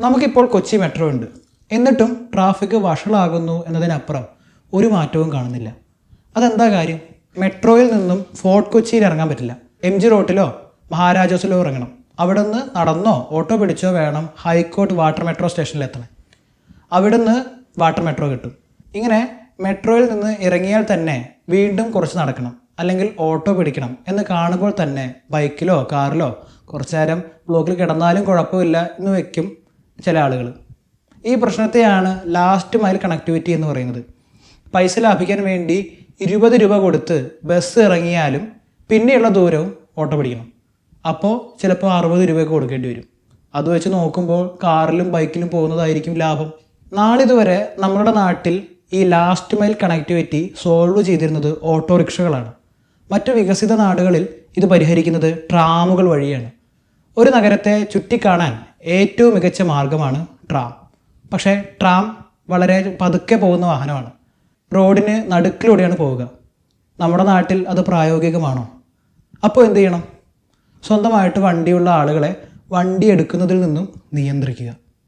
നമുക്കിപ്പോൾ കൊച്ചി മെട്രോ ഉണ്ട്. എന്നിട്ടും ട്രാഫിക് വഷളാകുന്നു എന്നതിനപ്പുറം ഒരു മാറ്റവും കാണുന്നില്ല. അതെന്താ കാര്യം? മെട്രോയിൽ നിന്നും ഫോർട്ട് കൊച്ചിയിൽ ഇറങ്ങാൻ പറ്റില്ല. MG റോട്ടിലോ മഹാരാജാസിലോ ഇറങ്ങണം. അവിടെ നിന്ന് നടന്നോ ഓട്ടോ പിടിച്ചോ വേണം ഹൈക്കോർട്ട് വാട്ടർ മെട്രോ സ്റ്റേഷനിൽ എത്തണം. അവിടെ നിന്ന് വാട്ടർ മെട്രോ കിട്ടും. ഇങ്ങനെ മെട്രോയിൽ നിന്ന് ഇറങ്ങിയാൽ തന്നെ വീണ്ടും കുറച്ച് നടക്കണം, അല്ലെങ്കിൽ ഓട്ടോ പിടിക്കണം എന്ന് കാണുമ്പോൾ തന്നെ ബൈക്കിലോ കാറിലോ കുറച്ച് നേരം ബ്ലോക്കിൽ കിടന്നാലും കുഴപ്പമില്ല എന്ന് വയ്ക്കും ചില ആളുകൾ. ഈ പ്രശ്നത്തെയാണ് ലാസ്റ്റ് മൈൽ കണക്ടിവിറ്റി എന്ന് പറയുന്നത്. പൈസ ലാഭിക്കാൻ വേണ്ടി 20 രൂപ കൊടുത്ത് ബസ് ഇറങ്ങിയാലും പിന്നെയുള്ള ദൂരവും ഓട്ടോ പിടിക്കണം. അപ്പോൾ ചിലപ്പോൾ 60 രൂപയൊക്കെ കൊടുക്കേണ്ടി വരും. അത് വെച്ച് നോക്കുമ്പോൾ കാറിലും ബൈക്കിലും പോകുന്നതായിരിക്കും ലാഭം. നാളിതുവരെ നമ്മുടെ നാട്ടിൽ ഈ ലാസ്റ്റ് മൈൽ കണക്ടിവിറ്റി സോൾവ് ചെയ്തിരുന്നത് ഓട്ടോറിക്ഷകളാണ്. മറ്റു വികസിത നാടുകളിൽ ഇത് പരിഹരിക്കുന്നത് ട്രാമുകൾ വഴിയാണ്. ഒരു നഗരത്തെ ചുറ്റിക്കാണാൻ ഏറ്റവും മികച്ച മാർഗമാണ് ട്രാം. പക്ഷേ ട്രാം വളരെ പതുക്കെ പോകുന്ന വാഹനമാണ്. റോഡിന് നടുക്കിലൂടെയാണ് പോവുക. നമ്മുടെ നാട്ടിൽ അത് പ്രായോഗികമാണോ? അപ്പോൾ എന്ത് ചെയ്യണം? സ്വന്തമായിട്ട് വണ്ടിയുള്ള ആളുകളെ വണ്ടി എടുക്കുന്നതിൽ നിന്നും നിയന്ത്രിക്കുക.